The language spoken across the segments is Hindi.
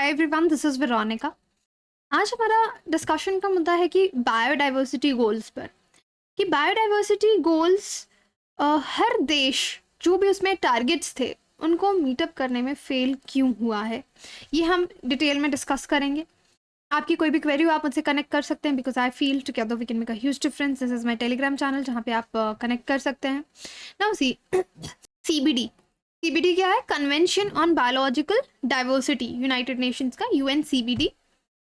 Hi everyone, this is Veronica. आज हमारा डिस्कशन का मुद्दा है कि बायोडाइवर्सिटी गोल्स पर। कि बायोडाइवर्सिटी गोल्स हर देश जो भी उसमें टारगेट्स थे उनको मीटअप करने में फेल क्यों हुआ है, ये हम डिटेल में डिस्कस करेंगे। आपकी कोई भी क्वेरी हो आप मुझसे कनेक्ट कर सकते हैं, because I feel together we can make a huge difference. This is my Telegram channel जहाँ पे आप कनेक्ट कर सकते हैं। Now see CBD। CBD क्या है? Convention on biological diversity, United Nations का UNCBD।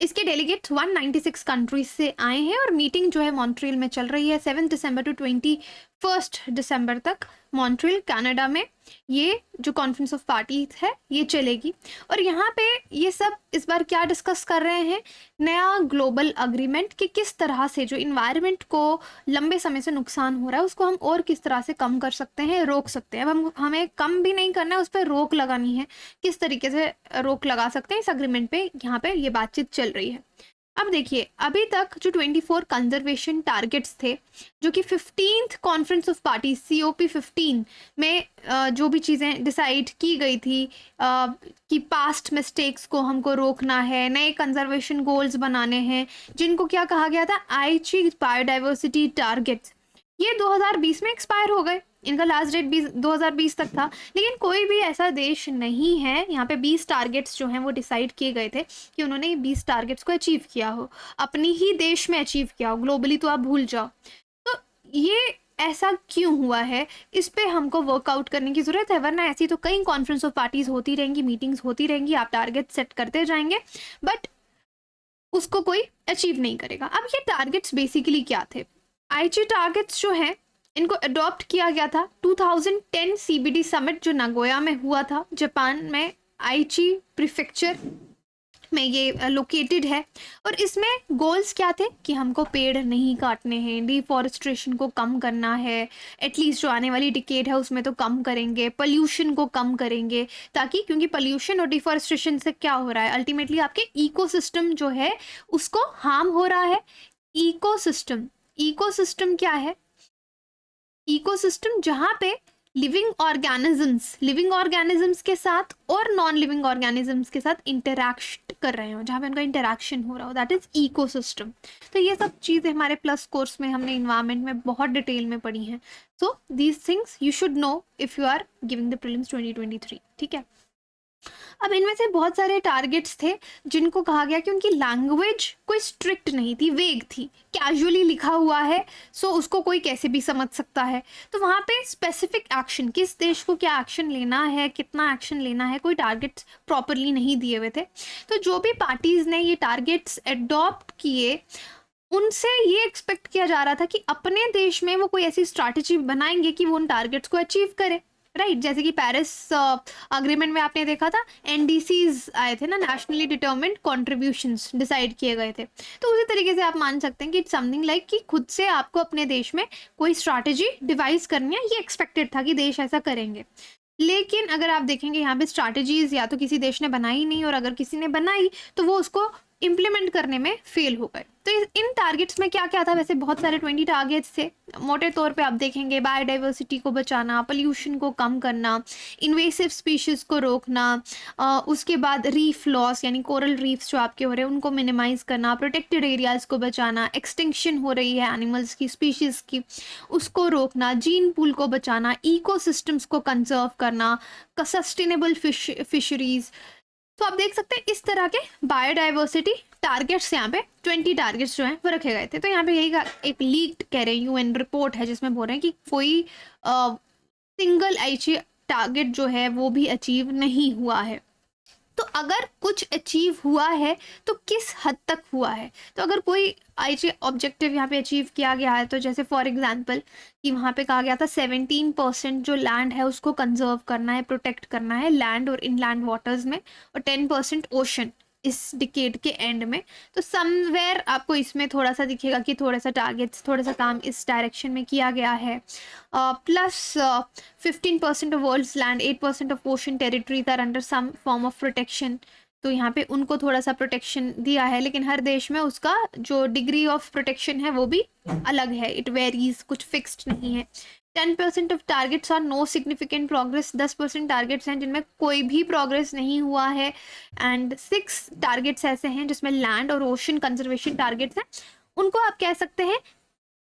इसके डेलीगेट्स 196 कंट्रीज से आए हैं और मीटिंग जो है मॉन्ट्रियल में चल रही है 7 दिसंबर टू 21 दिसंबर तक मॉन्ट्रियल कनाडा में। ये जो कॉन्फ्रेंस ऑफ पार्टीज है ये चलेगी और यहाँ पे ये सब इस बार क्या डिस्कस कर रहे हैं, नया ग्लोबल अग्रीमेंट कि किस तरह से जो इन्वायरमेंट को लंबे समय से नुकसान हो रहा है उसको हम और किस तरह से कम कर सकते हैं, रोक सकते हैं। अब हमें कम भी नहीं करना है, उस पर रोक लगानी है। किस तरीके से रोक लगा सकते हैं, इस अग्रीमेंट पे यहाँ पे ये बातचीत चल रही है। अब देखिए, अभी तक जो 24 कंजर्वेशन टारगेट्स थे जो कि 15th conference of party COP15 में जो भी चीज़ें डिसाइड की गई थी कि पास्ट मिस्टेक्स को हमको रोकना है, नए कंजर्वेशन गोल्स बनाने हैं, जिनको क्या कहा गया था, आईची बायोडाइवर्सिटी टारगेट्स, ये 2020 में एक्सपायर हो गए। इनका लास्ट डेट 2020 तक था। लेकिन कोई भी ऐसा देश नहीं है, यहाँ पे 20 टारगेट्स जो हैं वो डिसाइड किए गए थे कि उन्होंने 20 टारगेट्स को अचीव किया हो, अपनी ही देश में अचीव किया हो, ग्लोबली तो आप भूल जाओ। तो ये ऐसा क्यों हुआ है, इस पे हमको वर्कआउट करने की ज़रूरत है, वरना ऐसी तो कई कॉन्फ्रेंस ऑफ पार्टीज होती रहेंगी, मीटिंग्स होती रहेंगी, आप टारगेट सेट करते जाएंगे बट उसको कोई अचीव नहीं करेगा। अब ये टारगेट्स बेसिकली क्या थे? आईची टारगेट्स जो हैं इनको अडॉप्ट किया गया था 2010 CBD समिट जो नागोया में हुआ था, जापान में, आईची प्रीफेक्चर में ये लोकेटेड है। और इसमें गोल्स क्या थे कि हमको पेड़ नहीं काटने हैं, डिफॉरेस्ट्रेशन को कम करना है, एटलीस्ट जो आने वाली डिकेड है उसमें तो कम करेंगे, पोल्यूशन को कम करेंगे, ताकि क्योंकि पोल्यूशन और डिफॉरेस्ट्रेशन से क्या हो रहा है, अल्टीमेटली आपके इकोसिस्टम जो है उसको हार्म हो रहा है। इकोसिस्टम क्या है? इकोसिस्टम जहाँ पे लिविंग ऑर्गेनिजम्स के साथ और नॉन लिविंग ऑर्गेनिजम्स के साथ इंटरैक्ट कर रहे हो, जहाँ पे उनका इंटरैक्शन हो रहा हो, दैट इज इकोसिस्टम। तो ये सब चीज़ें हमारे प्लस कोर्स में हमने इन्वायरमेंट में बहुत डिटेल में पढ़ी हैं। So these things you should know if you are giving the prelims 2023। ठीक है। अब इनमें से बहुत सारे टारगेट्स थे जिनको कहा गया कि उनकी लैंग्वेज कोई स्ट्रिक्ट नहीं थी, वेग थी, कैजुअली लिखा हुआ है, सो उसको कोई कैसे भी समझ सकता है। तो वहाँ पे स्पेसिफिक एक्शन, किस देश को क्या एक्शन लेना है, कितना एक्शन लेना है, कोई टारगेट्स प्रॉपरली नहीं दिए हुए थे। तो जो भी पार्टीज़ ने ये टारगेट्स एडॉप्ट किए उनसे ये एक्सपेक्ट किया जा रहा था कि अपने देश में वो कोई ऐसी स्ट्रैटेजी बनाएंगे कि वो उन टारगेट्स को अचीव करे, राइट। जैसे कि पेरिस अग्रीमेंट में आपने देखा था NDCs आए थे ना, नेशनली डिटर्मिन्ड कॉन्ट्रीब्यूशंस डिसाइड किए गए थे। तो उसी तरीके से आप मान सकते हैं कि इट्स समथिंग लाइक कि खुद से आपको अपने देश में कोई स्ट्रैटेजी डिवाइस करनी है, ये एक्सपेक्टेड था कि देश ऐसा करेंगे। लेकिन अगर आप देखेंगे यहाँ पे स्ट्रैटेजीज या तो किसी देश ने बनाई नहीं, और अगर किसी ने बनाई तो वो उसको इम्प्लीमेंट करने में फेल हो गए। तो इन टारगेट्स में क्या क्या था? वैसे बहुत सारे 20 टारगेट्स थे। मोटे तौर पे आप देखेंगे बायोडाइवर्सिटी को बचाना, पोल्यूशन को कम करना, इन्वेसिव स्पीशीज़ को रोकना, उसके बाद रीफ लॉस यानी कोरल रीफ्स जो आपके हो रहे हैं उनको मिनिमाइज़ करना, प्रोटेक्टेड एरियाज़ को बचाना, एक्सटिंक्शन हो रही है एनिमल्स की, स्पीशीज़ की, उसको रोकना, जीन पूल को बचाना, इकोसिस्टम्स को कंजर्व करना, सस्टेनेबल फिशरीज़। तो आप देख सकते हैं इस तरह के बायोडाइवर्सिटी टारगेट्स यहाँ पे 20 टारगेट्स जो हैं वो रखे गए थे। तो यहाँ पे यही एक लीक्ड कह रहे हैं UN रिपोर्ट है जिसमें बोल रहे हैं कि कोई सिंगल आईची टारगेट जो है वो भी अचीव नहीं हुआ है। तो अगर कुछ अचीव हुआ है तो किस हद तक हुआ है? तो अगर कोई आईची ऑब्जेक्टिव यहाँ पे अचीव किया गया है, तो जैसे फॉर एग्जांपल कि वहाँ पे कहा गया था 17% जो लैंड है उसको कंजर्व करना है, प्रोटेक्ट करना है लैंड और इनलैंड वाटर्स में, और 10% ओशन इस डिकेड के एंड में। तो समवेयर आपको इसमें थोड़ा सा दिखेगा कि थोड़ा सा टारगेट्स, थोड़ा सा काम इस डायरेक्शन में किया गया है। Plus 15% of world's land, 8% of ocean territories are under some form of protection. तो यहाँ पे उनको थोड़ा सा प्रोटेक्शन दिया है, लेकिन हर देश में उसका जो डिग्री ऑफ प्रोटेक्शन है वो भी अलग है, इट वेरीज, कुछ फिक्स्ड नहीं है। 10% of targets are no significant progress, 10% targets हैं जिनमें कोई भी प्रोग्रेस नहीं हुआ है, एंड 6 टारगेट्स ऐसे हैं जिसमें लैंड और ओशन कंजर्वेशन टारगेट्स हैं, उनको आप कह सकते हैं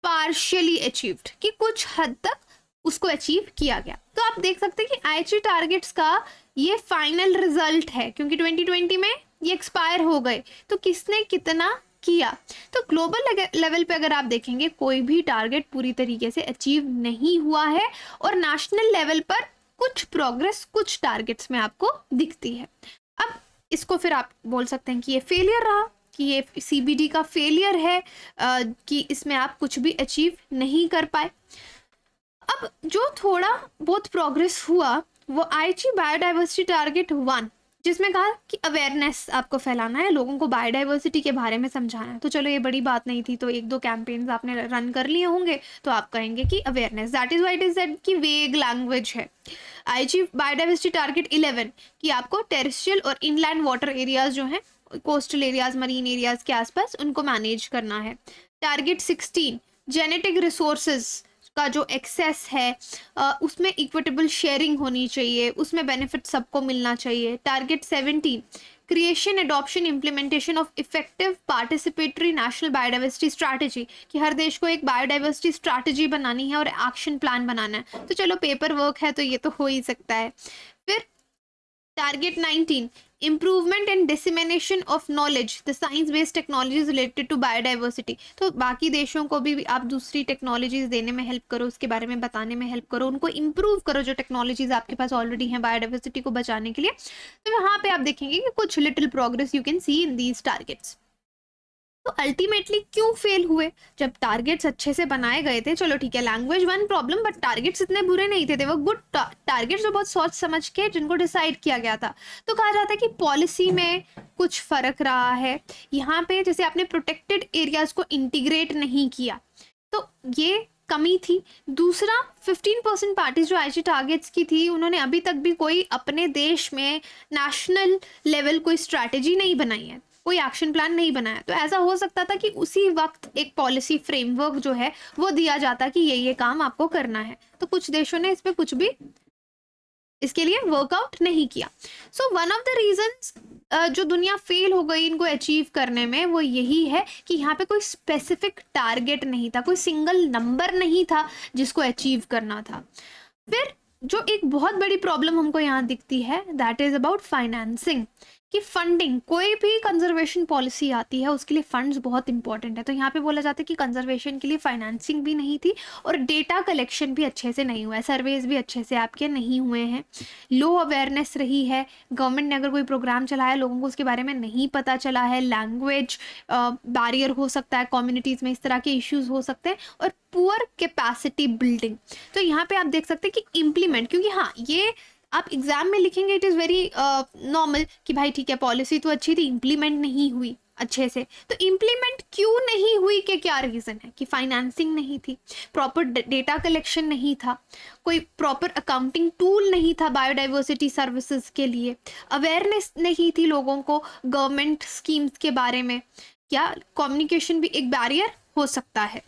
पार्शियली अचीव्ड, कि कुछ हद तक उसको अचीव किया गया। तो आप देख सकते हैं कि आईएचटी टारगेट्स का ये फाइनल रिजल्ट है, क्योंकि 2020 में ये एक्सपायर हो गए, तो किसने कितना किया। तो ग्लोबल लेवल पे अगर आप देखेंगे कोई भी टारगेट पूरी तरीके से अचीव नहीं हुआ है, और नेशनल लेवल पर कुछ प्रोग्रेस कुछ टारगेट्स में आपको दिखती है। अब इसको फिर आप बोल सकते हैं कि ये फेलियर रहा, कि ये सीबीडी का फेलियर है, कि इसमें आप कुछ भी अचीव नहीं कर पाए। अब जो थोड़ा बहुत प्रोग्रेस हुआ वो आईची बायोडाइवर्सिटी टारगेट 1, जिसमें कहा कि अवेयरनेस आपको फैलाना है, लोगों को बायोडाइवर्सिटी के बारे में समझाना है। तो चलो ये बड़ी बात नहीं थी, तो 1-2 कैंपेन्स आपने रन कर लिए होंगे, तो आप कहेंगे कि awareness, that is why it is said कि वेग लैंग्वेज है। आईची बायोडाइवर्सिटी टारगेट 11 कि आपको टेरेस्ट्रियल और इनलैंड वाटर एरियाज जो हैं, कोस्टल एरियाज, मरीन एरियाज के आसपास, उनको मैनेज करना है। टारगेट 16 जेनेटिक रिसोर्सेज का जो एक्सेस है उसमें इक्विटेबल शेयरिंग होनी चाहिए, उसमें बेनिफिट सबको मिलना चाहिए। Target 17 creation, adoption, implementation of effective participatory national biodiversity strategy, कि हर देश को एक बायोडाइवर्सिटी स्ट्रैटेजी बनानी है और एक्शन प्लान बनाना है। तो चलो पेपर वर्क है तो ये तो हो ही सकता है। फिर target 19 improvement and dissemination of knowledge the science based technologies related to biodiversity. तो बाकी देशों को भी आप दूसरी टेक्नोलॉजीज देने में हेल्प करो, उसके बारे में बताने में हेल्प करो, उनको इम्प्रूव करो जो टेक्नोलॉजीज आपके पास ऑलरेडी हैं बायोडाइवर्सिटी को बचाने के लिए। तो वहाँ पे आप देखेंगे कि कुछ little progress you can see in these targets. तो अल्टीमेटली क्यों फेल हुए, जब टारगेट्स अच्छे से बनाए गए थे। चलो ठीक है, language one problem, but targets इतने बुरे नहीं थे, वो गुड टारगेट्स जो बहुत सोच समझ के जिनको डिसाइड किया गया था। तो कहा जाता है कि पॉलिसी में कुछ फर्क रहा है। यहाँ पे जैसे आपने प्रोटेक्टेड एरियाज को इंटीग्रेट नहीं किया, तो ये कमी थी। दूसरा 15% पार्टीज जो आईची टारगेट्स की थी, उन्होंने अभी तक भी कोई अपने देश में नेशनल लेवल कोई स्ट्रैटेजी नहीं बनाई है, कोई एक्शन प्लान नहीं बनाया। तो ऐसा हो सकता था कि उसी वक्त एक पॉलिसी फ्रेमवर्क जो है वो दिया जाता कि ये काम आपको करना है। तो कुछ देशों ने इस पे कुछ भी इसके लिए वर्कआउट नहीं किया। So one of the reasons जो दुनिया फेल हो गई इनको अचीव करने में, वो यही है कि यहाँ पे कोई स्पेसिफिक टारगेट नहीं था, कोई सिंगल नंबर नहीं था जिसको अचीव करना था। फिर जो एक बहुत बड़ी प्रॉब्लम हमको यहाँ दिखती है, दैट इज अबाउट फाइनेंसिंग, कि फंडिंग, कोई भी कंजर्वेशन पॉलिसी आती है उसके लिए फंड्स बहुत इंपॉर्टेंट है। तो यहाँ पे बोला जाता है कि कंजर्वेशन के लिए फाइनेंसिंग भी नहीं थी, और डेटा कलेक्शन भी अच्छे से नहीं हुआ है, सर्वेज भी अच्छे से आपके नहीं हुए हैं, लो अवेयरनेस रही है। गवर्नमेंट ने अगर कोई प्रोग्राम चलाया, लोगों को उसके बारे में नहीं पता चला है, लैंग्वेज बैरियर हो सकता है, कम्युनिटीज़ में इस तरह के इश्यूज हो सकते हैं, और पुअर कैपेसिटी बिल्डिंग। तो यहाँ पे आप देख सकते हैं कि इम्प्लीमेंट, क्योंकि हाँ ये आप एग्जाम में लिखेंगे, इट इज़ वेरी नॉर्मल कि भाई ठीक है पॉलिसी तो अच्छी थी, इम्प्लीमेंट नहीं हुई अच्छे से। तो इम्प्लीमेंट क्यों नहीं हुई के क्या रीज़न है, कि फाइनेंसिंग नहीं थी, प्रॉपर डेटा कलेक्शन नहीं था, कोई प्रॉपर अकाउंटिंग टूल नहीं था बायोडाइवर्सिटी सर्विसेज के लिए, अवेयरनेस नहीं थी लोगों को गवर्नमेंट स्कीम्स के बारे में, क्या कम्युनिकेशन भी एक बैरियर हो सकता है।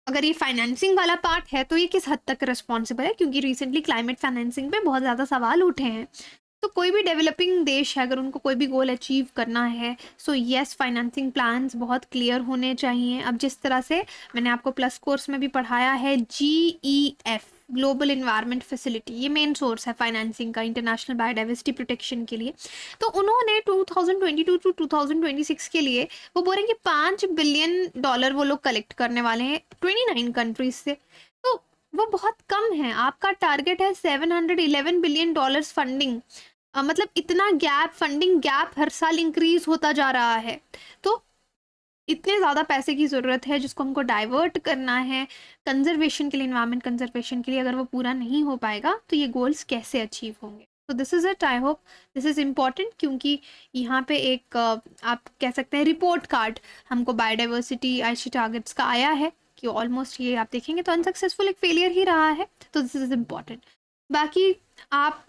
अगर ये फाइनेंसिंग वाला पार्ट है तो ये किस हद तक रिस्पॉन्सिबल है, क्योंकि रिसेंटली क्लाइमेट फाइनेंसिंग पे बहुत ज़्यादा सवाल उठे हैं। तो कोई भी डेवलपिंग देश है, अगर उनको कोई भी गोल अचीव करना है, सो येस फाइनेंसिंग प्लान्स बहुत क्लियर होने चाहिए। अब जिस तरह से मैंने आपको प्लस कोर्स में भी पढ़ाया है, GEF ग्लोबल इन्वायरमेंट फैसिलिटी, ये मेन सोर्स है फाइनेंसिंग का इंटरनेशनल बायोडाइवर्सिटी प्रोटेक्शन के लिए। तो उन्होंने 2022 टू 2026 के लिए वो बोल रहे हैं कि $5 बिलियन वो लोग कलेक्ट करने वाले हैं 29 कंट्रीज से। तो वो बहुत कम है, आपका टारगेट है $711 बिलियन फंडिंग, मतलब इतना गैप, फंडिंग गैप हर साल इंक्रीज होता जा रहा है। तो इतने ज़्यादा पैसे की ज़रूरत है जिसको हमको डाइवर्ट करना है कंजर्वेशन के लिए, इन्वायरमेंट कंजर्वेशन के लिए। अगर वो पूरा नहीं हो पाएगा तो ये गोल्स कैसे अचीव होंगे। तो this is it, I hope this is important, क्योंकि यहाँ पे एक आप कह सकते हैं रिपोर्ट कार्ड हमको बायोडाइवर्सिटी आईसी टारगेट्स का आया है, कि ऑलमोस्ट ये आप देखेंगे तो अनसक्सेसफुल एक फेलियर ही रहा है। तो दिस इज़ इम्पॉर्टेंट। बाकी आप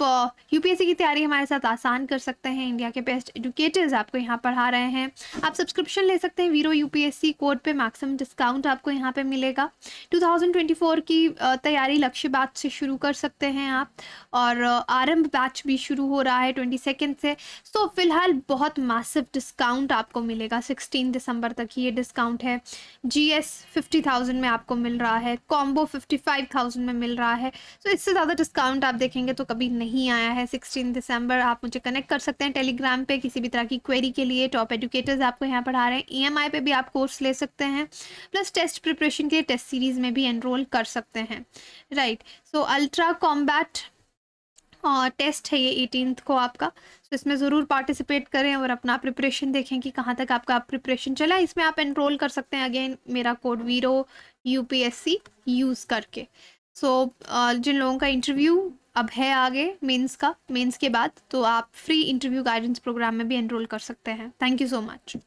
यूपीएससी की तैयारी हमारे साथ आसान कर सकते हैं। इंडिया के बेस्ट एजुकेटर्स आपको यहाँ पढ़ा रहे हैं। आप सब्सक्रिप्शन ले सकते हैं वीरो यूपीएससी कोड पे, मैक्सिमम डिस्काउंट आपको यहाँ पे मिलेगा। 2024 की तैयारी लक्ष्य बैच से शुरू कर सकते हैं आप, और आरंभ बैच भी शुरू हो रहा है 22 से। सो फिलहाल बहुत मैसिव डिस्काउंट आपको मिलेगा, 16 दिसंबर तक ये डिस्काउंट है। जीएस 50,000 में आपको मिल रहा है, कॉम्बो 55,000 में मिल रहा है। सो इससे ज़्यादा डिस्काउंट आप देखेंगे तो कभी नहीं आया है। 16 दिसंबर आप मुझे कनेक्ट कर सकते हैं टेलीग्राम पे किसी भी तरह की क्वेरी के लिए। टॉप एजुकेटर्स आपको यहाँ पढ़ा रहे हैं। ईएमआई पे भी आप कोर्स ले सकते हैं, प्लस टेस्ट प्रिपरेशन के लिए टेस्ट सीरीज में भी एनरोल कर सकते हैं, राइट। सो अल्ट्रा कॉम्बैट टेस्ट है ये 18th को आपका, तो इसमें ज़रूर पार्टिसिपेट करें और अपना प्रिपरेशन देखें कि कहाँ तक आपका प्रिपरेशन चला। इसमें आप एनरोल कर सकते हैं अगेन मेरा कोड वीरो यूपीएससी यूज़ करके। सो जिन लोगों का इंटरव्यू अब है आगे मेंस के बाद, तो आप फ्री इंटरव्यू गाइडेंस प्रोग्राम में भी एनरोल कर सकते हैं। Thank you so much.